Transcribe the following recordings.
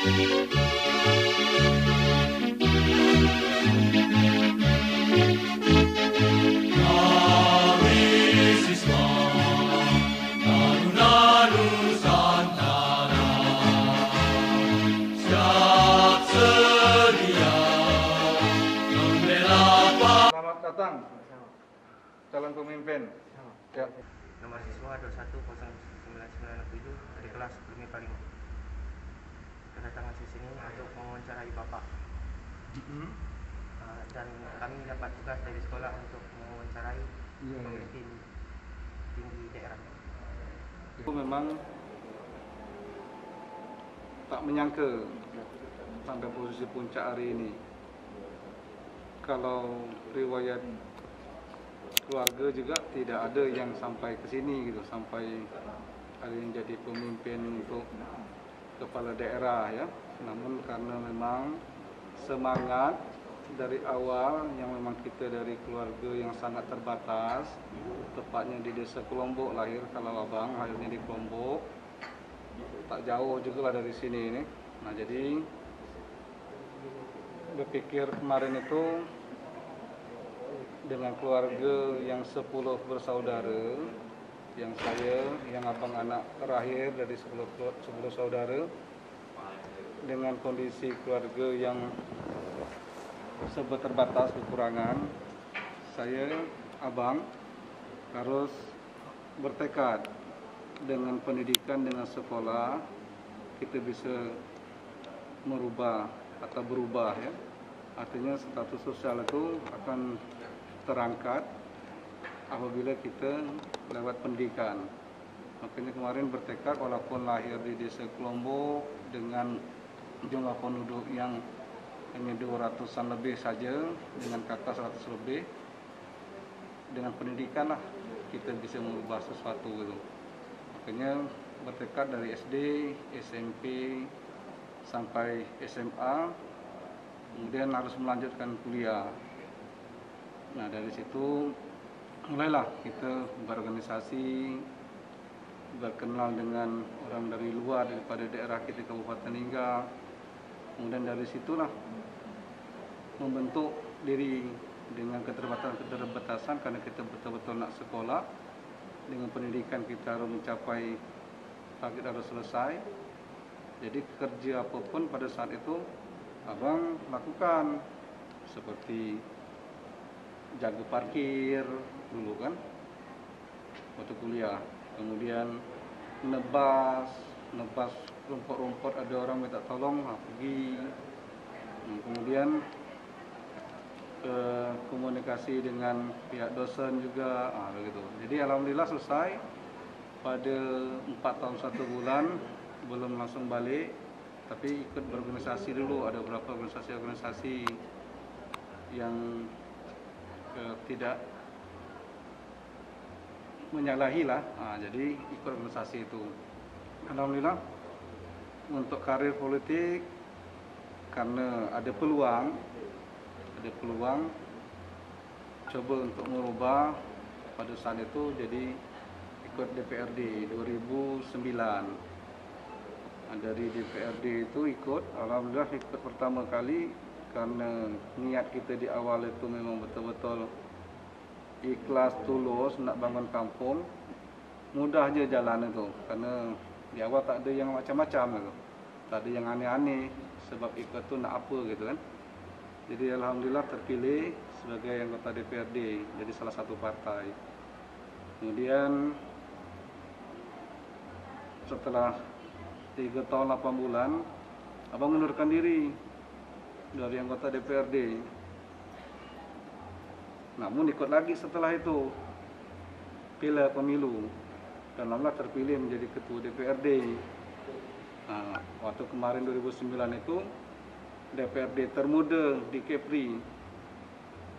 Datang calon pemimpin. Ya. Nomor siswa 210997 dari kelas BMIPA 5. Kedatangan di sini untuk mewawancarai Bapak. Dan kami dapat tugas dari sekolah untuk mewawancarai pemimpin tinggi daerah. Itu memang tak menyangka sampai posisi puncak hari ini. Kalau riwayat keluarga juga tidak ada yang sampai ke sini gitu, sampai ada yang jadi pemimpin untuk kepala daerah ya. Namun karena memang semangat dari awal yang memang kita dari keluarga yang sangat terbatas, tepatnya di desa Kelombok lahir kalau abang, lahirnya di Kelombok, tak jauh juga lah dari sini ini. Nah jadi berpikir kemarin itu dengan keluarga yang 10 bersaudara, yang saya, yang abang anak terakhir dari 10 saudara, dengan kondisi keluarga yang serba terbatas kekurangan, saya, abang harus bertekad dengan pendidikan, dengan sekolah kita bisa merubah atau berubah ya. Artinya status sosial itu akan terangkat apabila kita lewat pendidikan. Makanya kemarin bertekad walaupun lahir di desa Kelombok dengan jumlah penduduk yang hanya 200-an lebih saja, dengan kakak 100 lebih, dengan pendidikan lah kita bisa merubah sesuatu gitu. Makanya bertekad dari SD, SMP sampai SMA, kemudian harus melanjutkan kuliah. Nah dari situ mulailah kita berorganisasi, berkenal dengan orang dari luar daripada daerah kita Kabupaten Lingga. Kemudian dari situlah membentuk diri dengan keterbatasan karena kita betul-betul nak sekolah. Dengan pendidikan kita harus mencapai target, harus selesai. Jadi kerja apapun pada saat itu abang lakukan, seperti jaga parkir dulu kan waktu kuliah, kemudian nebas rumput-rumput, ada orang minta tolong pergi, kemudian komunikasi dengan pihak dosen juga begitu. Jadi alhamdulillah selesai pada 4 tahun 1 bulan, belum langsung balik tapi ikut berorganisasi dulu. Ada beberapa organisasi yang tidak menyalahi lah, jadi ikut organisasi itu. Alhamdulillah untuk karir politik, karena ada peluang coba untuk merubah pada saat itu, jadi ikut DPRD 2009. Dari DPRD itu ikut, alhamdulillah ikut pertama kali karena niat kita di awal itu memang betul-betul ikhlas, tulus nak bangun kampung. Mudah aja jalan itu, karena di awal tak ada yang macam-macam gitu, tak ada yang aneh-aneh, sebab ikut tu nak apa gitu kan. Jadi alhamdulillah terpilih sebagai anggota DPRD, jadi salah satu partai. Kemudian setelah 3 tahun 8 bulan abang mengundurkan diri dari anggota DPRD. Namun ikut lagi setelah itu pemilu, dan alhamdulillah terpilih menjadi ketua DPRD. Nah, waktu kemarin 2009 itu DPRD termuda di Kepri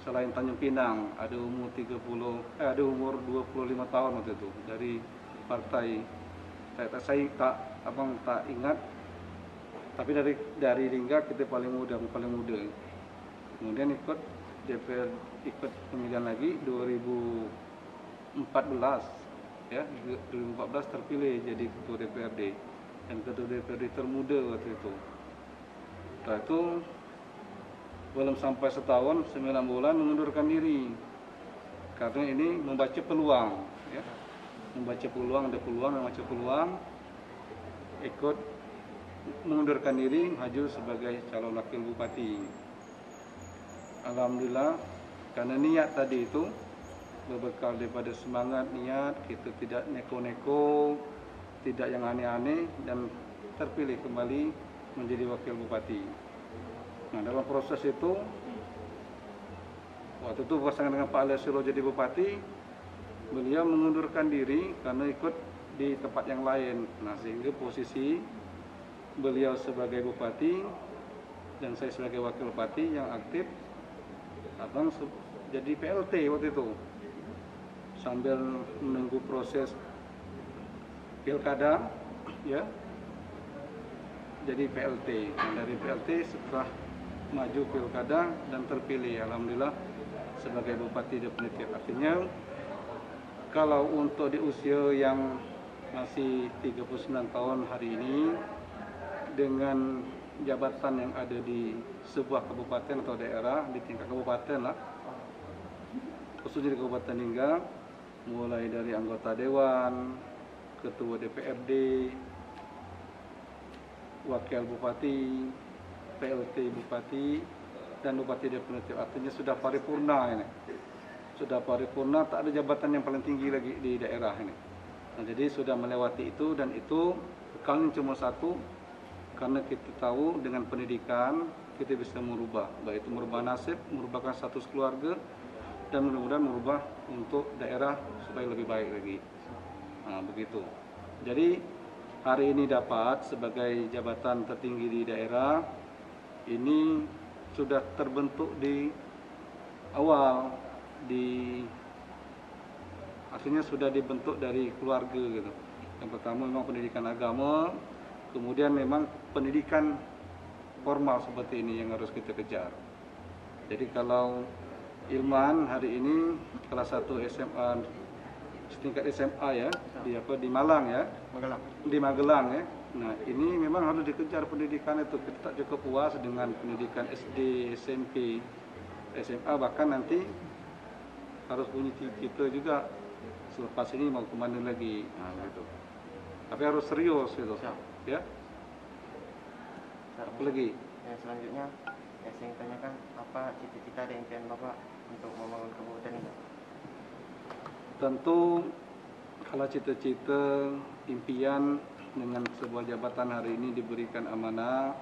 selain Tanjung Pinang, ada umur 25 tahun waktu itu dari partai. Abang tak ingat, tapi dari Lingga kita paling muda. Kemudian ikut pemilihan lagi 2014 ya, 2014 terpilih jadi ketua DPRD, dan ketua DPRD termuda waktu itu. Setelah itu belum sampai setahun, 9 bulan mengundurkan diri. Karena ini membaca peluang, ya. Membaca peluang, ada peluang, membaca peluang, ikut mengundurkan diri, maju sebagai calon wakil bupati. Alhamdulillah, karena niat tadi itu, berbekal daripada semangat niat, kita tidak neko-neko, tidak yang aneh-aneh, dan terpilih kembali menjadi wakil bupati. Nah, dalam proses itu, waktu itu pasangan dengan Pak Alessio jadi bupati, beliau mengundurkan diri karena ikut di tempat yang lain. Nah, sehingga posisi beliau sebagai bupati dan saya sebagai wakil bupati yang aktif, abang jadi PLT waktu itu, sambil menunggu proses pilkada, ya, jadi PLT. Dan dari PLT setelah maju pilkada dan terpilih, alhamdulillah sebagai bupati definitif. Artinya kalau untuk di usia yang masih 39 tahun hari ini, dengan jabatan yang ada di sebuah kabupaten atau daerah di tingkat kabupaten lah, khususnya di Kabupaten Lingga, mulai dari anggota dewan, ketua DPRD, wakil bupati, PLT bupati, dan bupati definitif. Artinya sudah paripurna ini. Sudah paripurna, tak ada jabatan yang paling tinggi lagi di daerah ini. Nah, jadi sudah melewati itu, dan itu bekalnya cuma satu, karena kita tahu dengan pendidikan kita bisa merubah, baik itu merubah nasib, merubahkan status keluarga, dan mudah-mudahan merubah untuk daerah supaya lebih baik lagi. Nah, begitu. Jadi hari ini dapat sebagai jabatan tertinggi di daerah, ini sudah terbentuk di awal, akhirnya sudah dibentuk dari keluarga gitu. Yang pertama memang pendidikan agama, kemudian memang pendidikan formal seperti ini yang harus kita kejar. Jadi kalau Ilman hari ini kelas 1 SMA, setingkat SMA ya, di Malang ya, di Magelang ya. Nah, ini memang harus dikejar pendidikan itu. Kita tak cukup puas dengan pendidikan SD, SMP, SMA, bahkan nanti harus punya cita juga selepas ini mau kemana lagi. Nah, gitu. Tapi harus serius gitu. Ya. Apa lagi? Yang selanjutnya, yang saya ingin tanyakan, apa cita-cita dan impian Bapak untuk membangun kabupaten ini? Tentu kalau cita-cita, impian dengan sebuah jabatan hari ini diberikan amanah,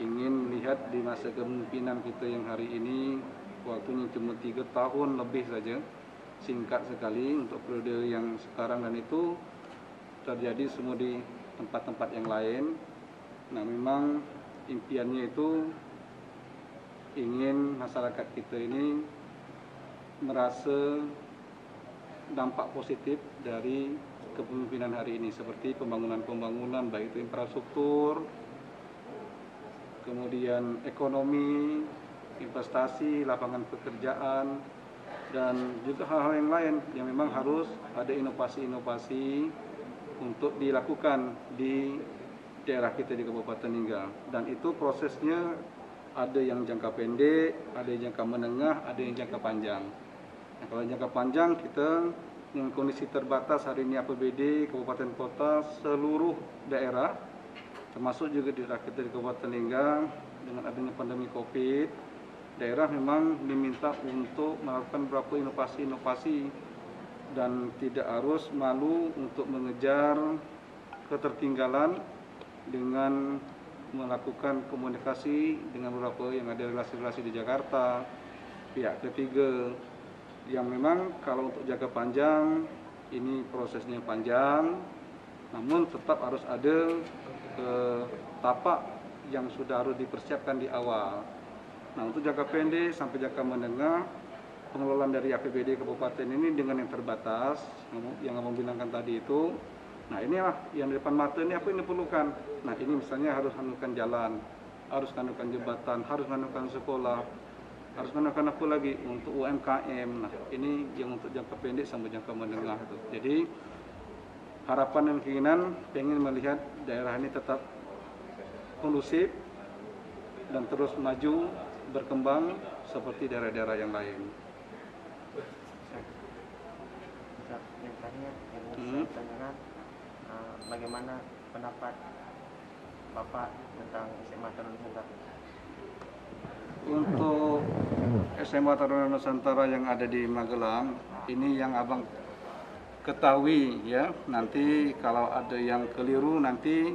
ingin melihat di masa kepemimpinan kita yang hari ini, waktunya cuma 3 tahun lebih saja, singkat sekali untuk periode yang sekarang, dan itu terjadi semua di tempat-tempat yang lain. Nah, memang impiannya itu ingin masyarakat kita ini merasa dampak positif dari kepemimpinan hari ini, seperti pembangunan-pembangunan, baik itu infrastruktur, kemudian ekonomi, investasi, lapangan pekerjaan, dan juga hal-hal yang lain yang memang harus ada inovasi-inovasi untuk dilakukan di daerah kita di Kabupaten Lingga. Dan itu prosesnya ada yang jangka pendek, ada yang jangka menengah, ada yang jangka panjang. Nah, kalau jangka panjang kita dengan kondisi terbatas hari ini APBD kabupaten kota seluruh daerah, termasuk juga di daerah kita di Kabupaten Lingga, dengan adanya pandemi Covid, daerah memang diminta untuk melakukan beberapa inovasi-inovasi dan tidak harus malu untuk mengejar ketertinggalan dengan melakukan komunikasi dengan beberapa yang ada relasi-relasi di Jakarta, pihak ketiga, yang memang kalau untuk jangka panjang ini prosesnya panjang, namun tetap harus ada tapak yang sudah harus dipersiapkan di awal. Nah, untuk jangka pendek sampai jangka menengah, pengelolaan dari APBD kabupaten ini dengan yang terbatas, yang abang bilangkan tadi itu. Nah, inilah yang di depan mata ini apa yang diperlukan. Nah, ini misalnya harus mengandungkan jalan, harus mengandungkan jembatan, harus mengandungkan sekolah, harus mengandungkan apa lagi untuk UMKM. Nah, ini yang untuk jangka pendek sampai jangka menengah itu. Jadi harapan dan keinginan pengen melihat daerah ini tetap kondusif, dan terus maju berkembang seperti daerah-daerah yang lain. Yang terakhir yang ingin saya tanyakan, bagaimana pendapat Bapak tentang SMA Taruna Nusantara? Untuk SMA Taruna Nusantara yang ada di Magelang, ini yang abang ketahui ya. Nanti kalau ada yang keliru nanti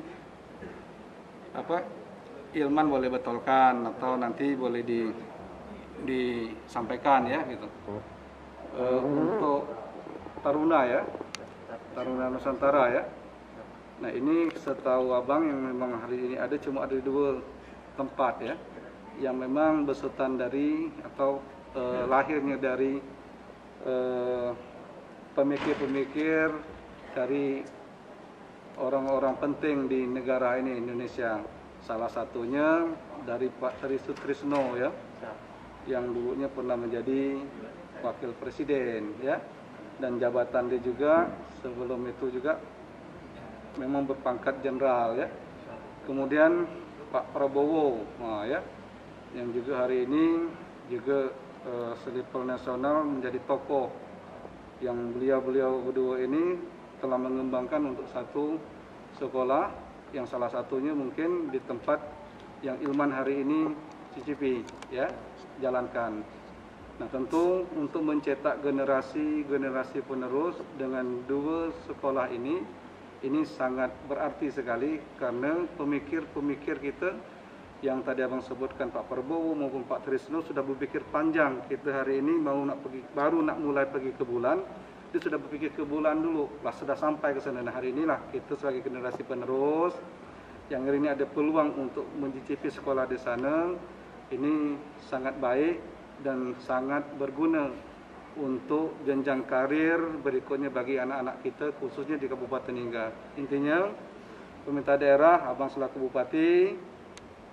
Ilman boleh betulkan atau nanti boleh disampaikan ya gitu. Untuk Taruna ya, Taruna Nusantara ya. Nah ini setahu abang yang memang hari ini ada cuma ada 2 tempat ya, yang memang besutan dari atau lahirnya dari pemikir-pemikir dari orang-orang penting di negara ini Indonesia. Salah satunya dari Pak Tri Sutrisno ya, yang dulunya pernah menjadi wakil presiden ya, dan jabatan dia juga sebelum itu juga memang berpangkat jenderal ya. Kemudian Pak Prabowo ya, yang juga hari ini juga selevel nasional menjadi tokoh, yang beliau berdua ini telah mengembangkan untuk satu sekolah yang salah satunya mungkin di tempat yang Ilman hari ini cicipi ya, jalankan. Nah tentu untuk mencetak generasi penerus dengan 2 sekolah ini sangat berarti sekali, karena pemikir-pemikir kita yang tadi abang sebutkan Pak Prabowo maupun Pak Trisno sudah berpikir panjang. Kita hari ini baru nak mulai pergi ke bulan, dia sudah berpikir ke bulan dulu lah, sudah sampai ke sana. Nah hari inilah kita sebagai generasi penerus yang hari ini ada peluang untuk mencicipi sekolah di sana, ini sangat baik dan sangat berguna untuk jenjang karir berikutnya bagi anak-anak kita, khususnya di Kabupaten Ningrat. Intinya, pemerintah daerah, abang selaku bupati,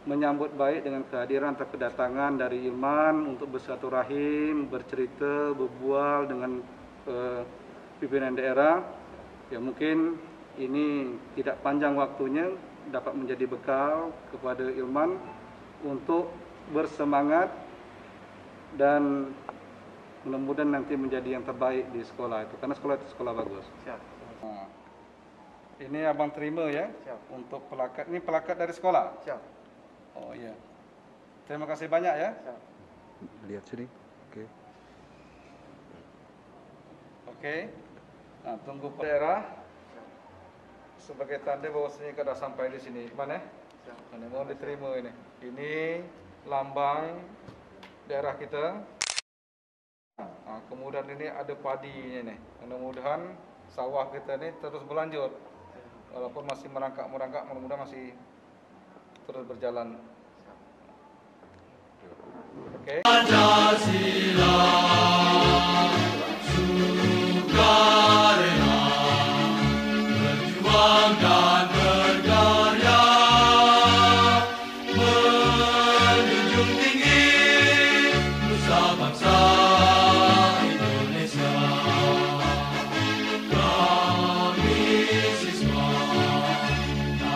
menyambut baik dengan kehadiran atau kedatangan dari Ilman untuk bersilaturahim, bercerita, berbual dengan pimpinan daerah. Ya mungkin ini tidak panjang waktunya, dapat menjadi bekal kepada Ilman untuk bersemangat dan mudah-mudahan nanti menjadi yang terbaik di sekolah itu, karena sekolah itu sekolah bagus. Siap. Nah, ini abang terima ya. Siap. Untuk pelakat, ini pelakat dari sekolah. Siap. Oh iya. Terima kasih banyak ya. Siap. Lihat sini. Oke. Oke. Nah, tunggu daerah sebagai tanda bahwasanya kita sudah sampai di sini. Mana? Siap. Ini mau diterima ini. Ini lambang daerah kita. Nah, kemudian ini ada padinya nih. Mudah-mudahan sawah kita ini terus berlanjut. Walaupun masih merangkak, mudah-mudahan masih terus berjalan. Oke.